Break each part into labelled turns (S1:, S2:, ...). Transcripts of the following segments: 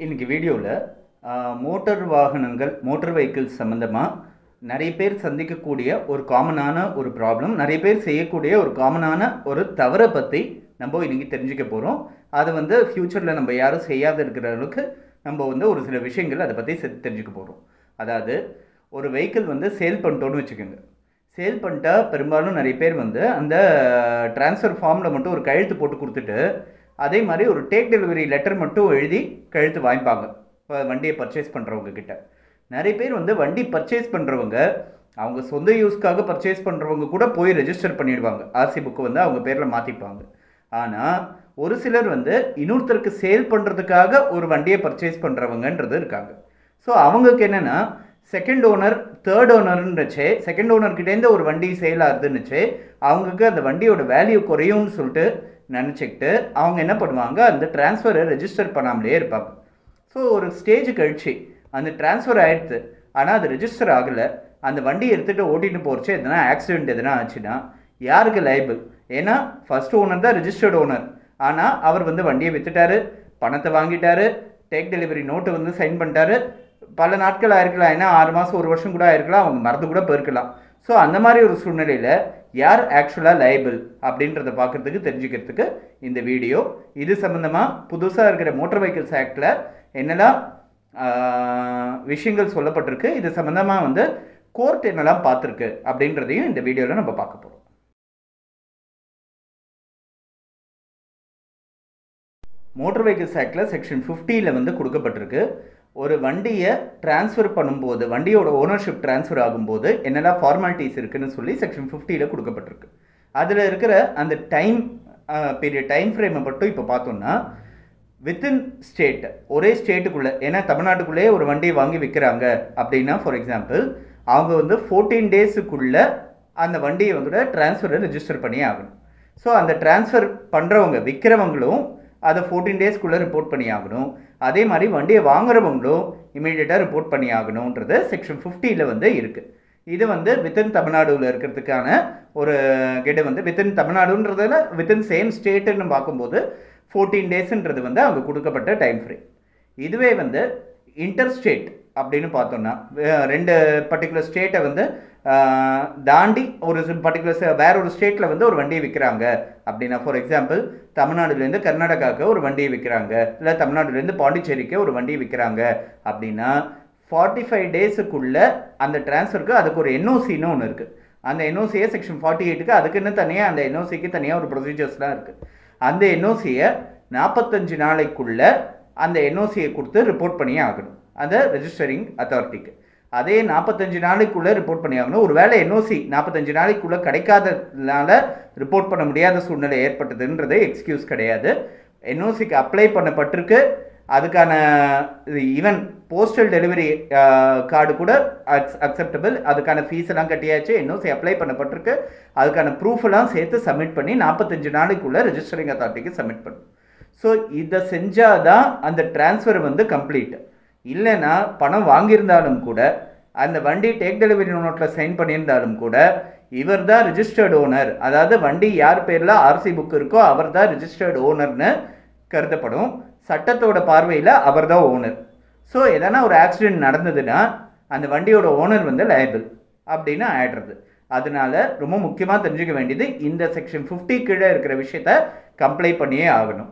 S1: இன்னைக்கு வீடியோவில் மோட்டார் வாகனங்கள் மோட்டார் வெஹிக்கிள்ஸ் சம்மந்தமாக நிறைய பேர் சந்திக்கக்கூடிய ஒரு காமனான ஒரு ப்ராப்ளம், நிறைய பேர் செய்யக்கூடிய ஒரு காமனான ஒரு தவறை பற்றி நம்ம இன்றைக்கி தெரிஞ்சுக்க போகிறோம். அதை ஃப்யூச்சரில் நம்ம யாரும் செய்யாத இருக்கிற அளவுக்கு நம்ம ஒரு சில விஷயங்கள் அதை பற்றி தெரிஞ்சுக்க போகிறோம். அதாவது ஒரு வெஹிக்கிள் சேல் பண்ணிட்டோன்னு வச்சுக்கோங்க. சேல் பண்ணிட்டா பெரும்பாலும் நிறைய பேர் அந்த ட்ரான்ஸ்ஃபர் ஃபார்மில் மட்டும் ஒரு கையெழுத்து போட்டு கொடுத்துட்டு அதே மாதிரி ஒரு டேக் டெலிவரி லெட்டர் மட்டும் எழுதி கையெழுத்து வாங்கிப்பாங்க. இப்போ வண்டியை பர்ச்சேஸ் பண்ணுறவங்க கிட்ட நிறைய பேர் வண்டி பர்ச்சேஸ் பண்ணுறவங்க அவங்க சொந்த யூஸ்க்காக பர்ச்சேஸ் பண்ணுறவங்க கூட போய் ரெஜிஸ்டர் பண்ணிடுவாங்க. ஆர்சி புக்கு அவங்க பேரில் மாற்றிப்பாங்க. ஆனால் ஒரு சிலர் இன்னொருத்தருக்கு சேல் பண்ணுறதுக்காக ஒரு வண்டியை பர்ச்சேஸ் பண்ணுறவங்கன்றது இருக்காங்க. ஸோ அவங்களுக்கு என்னென்னா செகண்ட் ஓனர் தேர்ட் ஓனர்ன்றச்சே செகண்ட் ஓனர்கிட்டேருந்து ஒரு வண்டி சேல் ஆகுதுன்னுச்சே அவங்களுக்கு அந்த வண்டியோட வேல்யூ குறையும்னு சொல்லிட்டு நினச்சிக்கிட்டு அவங்க என்ன பண்ணுவாங்க, அந்த டிரான்ஸ்ஃபரை ரெஜிஸ்டர் பண்ணாமலே இருப்பாங்க. ஸோ ஒரு ஸ்டேஜ் கழிச்சு அந்த டிரான்ஸ்ஃபர் ஆகிடுது, ஆனால் அது ரெஜிஸ்டர் ஆகலை. அந்த வண்டி எடுத்துகிட்டு ஓட்டிகிட்டு போகிறச்சு எதனா ஆக்சிடெண்ட் எதனா ஆச்சுன்னா யாருக்கு லைபிள்? ஏன்னா ஃபர்ஸ்ட் ஓனர் தான் ரெஜிஸ்டர்டு ஓனர். ஆனால் அவர் வண்டியை விற்றுட்டாரு, பணத்தை வாங்கிட்டாரு, டேக் டெலிவரி நோட்டு சைன் பண்ணிட்டாரு. பல நாட்கள் ஆயிருக்கலாம், ஏன்னா 6 மாதம் 1 வருஷம் கூட ஆயிருக்கலாம், அவங்க மறந்து கூட போயிருக்கலாம். ஸோ அந்த மாதிரி ஒரு சூழ்நிலையில் யார் ஆக்சுவலாக லைபிள் அப்படின்றத பார்க்குறதுக்கு தெரிஞ்சுக்கிறதுக்கு இந்த வீடியோ. இது சம்மந்தமாக புதுசாக இருக்கிற மோட்டார் வெஹிக்கிள்ஸ் ஆக்டில் என்னெல்லாம் விஷயங்கள் சொல்லப்பட்டிருக்கு, இது சம்மந்தமாக கோர்ட் என்னெல்லாம் பார்த்துருக்கு அப்படின்றதையும் இந்த வீடியோவில் நம்ம பார்க்க போகிறோம். மோட்டார் வெஹிக்கிள்ஸ் ஆக்டில் செக்ஷன் 50ல் கொடுக்கப்பட்டிருக்கு. ஒரு வண்டியை ட்ரான்ஸ்ஃபர் பண்ணும்போது, வண்டியோட ஓனர்ஷிப் ட்ரான்ஸ்ஃபர் ஆகும்போது என்னெல்லாம் ஃபார்மாலிட்டிஸ் இருக்குதுன்னு சொல்லி செக்ஷன் 50ல் கொடுக்கப்பட்டிருக்கு. அதில் இருக்கிற அந்த டைம் பீரியட் டைம் ஃப்ரேமை மட்டும் இப்போ பார்த்தோம்னா வித்தின் ஸ்டேட், ஒரே ஸ்டேட்டுக்குள்ளே, ஏன்னா தமிழ்நாட்டுக்குள்ளேயே ஒரு வண்டியை வாங்கி விற்கிறாங்க அப்படின்னா ஃபார் எக்ஸாம்பிள் அவங்க 14 டேஸுக்குள்ளே அந்த வண்டியை ட்ரான்ஸ்ஃபரை ரெஜிஸ்டர் பண்ணி ஆகணும். ஸோ அந்த ட்ரான்ஸ்ஃபர் பண்ணுறவங்க விற்கிறவங்களும் அதை 14 டேஸ்க்குள்ளே ரிப்போர்ட் பண்ணி ஆகணும். அதே மாதிரி வண்டியை வாங்குறவங்களும் இமீடியட்டாக ரிப்போர்ட் பண்ணி ஆகணுன்றது செக்ஷன் 50ல் இருக்குது. இது வித்தின் தமிழ்நாடுவில் இருக்கிறதுக்கான ஒரு கெடு வித்தின் தமிழ்நாடுன்றதில் வித்தின் சேம் ஸ்டேட்டுன்னு பார்க்கும்போது 14 டேஸுன்றது அவங்க கொடுக்கப்பட்ட டைம் ஃப்ரேம். இதுவே இன்டர் ஸ்டேட் அப்படின்னு பார்த்தோம்னா 2 பர்டிகுலர் ஸ்டேட்டை தாண்டி ஒரு பர்டிகுலர் வேற ஒரு ஸ்டேட்டில் ஒரு வண்டியை விற்கிறாங்க அப்படின்னா ஃபார் எக்ஸாம்பிள் தமிழ்நாடுலேருந்து கர்நாடகாவுக்கு ஒரு வண்டியை விற்கிறாங்க, இல்லை தமிழ்நாடுலேருந்து பாண்டிச்சேரிக்கு ஒரு வண்டியை விற்கிறாங்க அப்படின்னா 45 டேஸுக்குள்ளே அந்த டிரான்ஸ்ஃபருக்கு அதுக்கு ஒரு என்ஓசின்னு ஒன்று இருக்குது. அந்த என்ஓசியை செக்ஷன் 48க்கு அதுக்குன்னு தனியாக அந்த என்ஓசிக்கு தனியாக ஒரு ப்ரொசீஜர்ஸ்லாம் இருக்குது. அந்த என்ஓசியை 45 நாளைக்குள்ளே அந்த என்ஓசியை கொடுத்து ரிப்போர்ட் பண்ணி ஆகணும் அந்த ரெஜிஸ்டரிங் அத்தாரிட்டிக்கு. அதே 45 நாளைக்குள்ளே ரிப்போர்ட் பண்ணி ஆகணும். ஒரு வேளை என்ஓசி 45 நாளைக்குள்ளே கிடைக்காததுனால ரிப்போர்ட் பண்ண முடியாத சூழ்நிலை ஏற்பட்டதுன்றது எக்ஸ்கியூஸ் கிடையாது. என்ஓசிக்கு அப்ளை பண்ணப்பட்டிருக்கு, அதுக்கான ஈவன் போஸ்டல் டெலிவரி கார்டு கூட அக்செப்டபிள், அதுக்கான ஃபீஸ் எல்லாம் கட்டியாச்சு, என்ஓசி அப்ளை பண்ணப்பட்டிருக்கு, அதுக்கான ப்ரூஃப் எல்லாம் சேர்த்து சப்மிட் பண்ணி 45 நாளைக்குள்ளே ரெஜிஸ்டரிங் அத்தாரிட்டிக்கு சப்மிட் பண்ணும். ஸோ இதை செஞ்சால் தான் அந்த டிரான்ஸ்ஃபர் கம்ப்ளீட். இல்லைன்னா பணம் வாங்கியிருந்தாலும் கூட அந்த வண்டி டேக் டெலிவரி நோட்டில் சைன் பண்ணியிருந்தாலும் கூட இவர் தான் ரிஜிஸ்டர்டு ஓனர், அதாவது வண்டி யார் பேரில் ஆர்சி புக் இருக்கோ அவர் தான் ரிஜிஸ்டர்டு ஓனர்னு கருதப்படும். சட்டத்தோட பார்வையில் அவர் தான் ஓனர். ஸோ எதனா ஒரு ஆக்சிடெண்ட் நடந்ததுன்னா அந்த வண்டியோட ஓனர் லைபிள் அப்படின்னு ஆயிடுறது. அதனால ரொம்ப முக்கியமாக தெரிஞ்சுக்க வேண்டியது இந்த செக்ஷன் 50 கீழே இருக்கிற விஷயத்த கம்ப்ளை பண்ணியே ஆகணும்.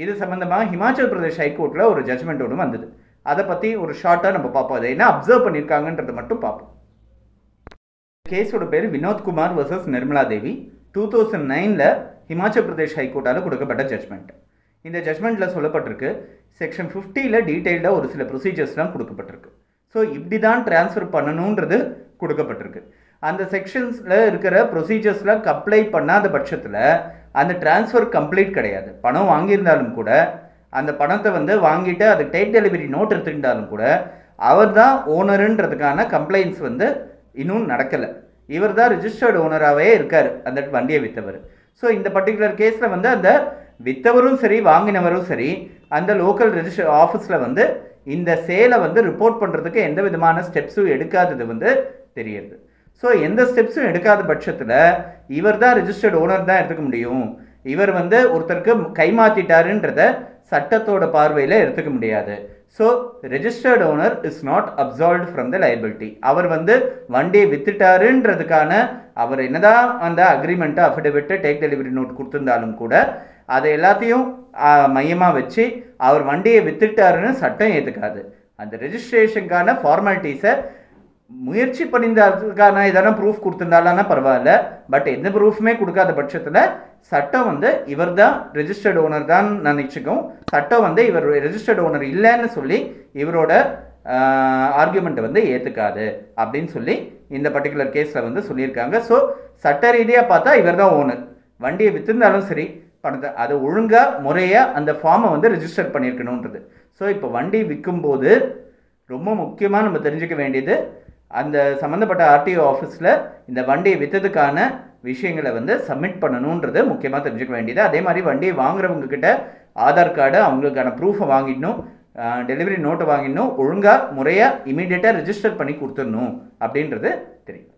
S1: இது சம்மந்தமாக ஹிமாச்சல் பிரதேஷ் ஹைகோர்ட்டில் ஒரு ஜட்ஜ்மெண்ட் ஒன்று வந்தது. அதை பற்றி ஒரு ஷார்ட்டாக நம்ம பார்ப்போம், அதை என்ன அப்சர்வ் பண்ணியிருக்காங்கன்றதை மட்டும் பார்ப்போம். கேஸோட பேர் வினோத்குமார் வர்சஸ் நிர்மலா தேவி. 2009ல் ஹிமாச்சல் பிரதேஷ் ஹைகோர்ட்டால் கொடுக்கப்பட்ட ஜட்ஜ்மெண்ட். இந்த ஜட்ஜ்மெண்ட்டில் சொல்லப்பட்டிருக்கு செக்ஷன் 50ல் டீட்டெயில்டாக ஒரு சில ப்ரொசீஜர்ஸ்லாம் கொடுக்கப்பட்டிருக்கு. ஸோ இப்படி தான் ட்ரான்ஸ்ஃபர் பண்ணணுன்றது கொடுக்கப்பட்டிருக்கு. அந்த செக்ஷன்ஸில் இருக்கிற ப்ரொசீஜர்ஸ்லாம் கம்ப்ளை பண்ணாத பட்சத்தில் அந்த ட்ரான்ஸ்ஃபர் கம்ப்ளீட் கிடையாது. பணம் வாங்கியிருந்தாலும் கூட அந்த பணத்தை வாங்கிட்டு அது டேக் டெலிவரி நோட் எடுத்துக்கிட்டாலும் கூட அவர் தான் ஓனருன்றதுக்கான கம்ப்ளைண்ட்ஸ் இன்னும் நடக்கலை. இவர் தான் ரிஜிஸ்டர்டு ஓனராகவே இருக்கார் அந்த வண்டியை விற்றவர். ஸோ இந்த பர்டிகுலர் கேஸில் அந்த விற்றவரும் சரி வாங்கினவரும் சரி அந்த லோக்கல் ரெஜிஸ்டர் ஆஃபீஸில் இந்த சேலை ரிப்போர்ட் பண்ணுறதுக்கு எந்த விதமான ஸ்டெப்ஸும் எடுக்காதது தெரியுது. ஸோ எந்த ஸ்டெப்ஸும் எடுக்காத பட்சத்தில் இவர் தான் ரிஜிஸ்டர்டு ஓனர் தான் எடுத்துக்க முடியும். இவர் ஒருத்தருக்கு கைமாற்றிட்டாருன்றத சட்டத்தோட பார்வையில் எடுத்துக்க முடியாது. So registered owner is not absolved from the liability. அவர் வந்து வண்டியை வித்துட்டாருன்றதுக்கான அவர் என்னதான் அந்த agreement affidavit take delivery note கொடுத்துருந்தாலும் கூட அதை எல்லாத்தையும் மையமாக வச்சு அவர் வண்டியை வித்துட்டாருன்னு சட்டம் ஏற்றுக்காது. அந்த ரெஜிஸ்ட்ரேஷனுக்கான ஃபார்மாலிட்டிஸை முயற்சி பண்ணியிருந்ததுக்கான எதனா ப்ரூஃப் கொடுத்துருந்தாலான்னா பரவாயில்ல. பட் எந்த ப்ரூஃபுமே கொடுக்காத பட்சத்தில் சட்டம் வந்து இவர் தான் ரெஜிஸ்டர்ட் ஓனர் தான் நினச்சிக்கும். சட்டம் வந்து இவர் ரெஜிஸ்டர்ட் ஓனர் இல்லைன்னு சொல்லி இவரோட ஆர்கியூமெண்ட்டை வந்து ஏற்றுக்காது அப்படின்னு சொல்லி இந்த பர்டிகுலர் கேஸில் வந்து சொல்லியிருக்காங்க. ஸோ சட்ட ரீதியாக பார்த்தா இவர் தான் ஓனர். வண்டியை விற்றுருந்தாலும் சரி பணத்தை அதை ஒழுங்காக முறையாக அந்த ஃபார்மை வந்து ரெஜிஸ்டர் பண்ணியிருக்கணுன்றது. ஸோ இப்போ வண்டி விற்கும்போது ரொம்ப முக்கியமாக நம்ம தெரிஞ்சுக்க வேண்டியது அந்த சம்மந்தப்பட்ட ஆர்டிஓ ஆஃபீஸில் இந்த வண்டியை விற்றதுக்கான விஷயங்களை வந்து சப்மிட் பண்ணணுன்றது முக்கியமாக தெரிஞ்சுக்க வேண்டியது. அதே மாதிரி வண்டியை வாங்குறவங்க கிட்ட ஆதார் கார்டு அவங்களுக்கான ப்ரூஃபை வாங்கிடணும், டெலிவரி நோட்டை வாங்கிடணும், ஒழுங்காக முறையாக இமீடியட்டாக ரெஜிஸ்டர் பண்ணி கொடுத்துடணும் அப்படின்றது தெரியும்.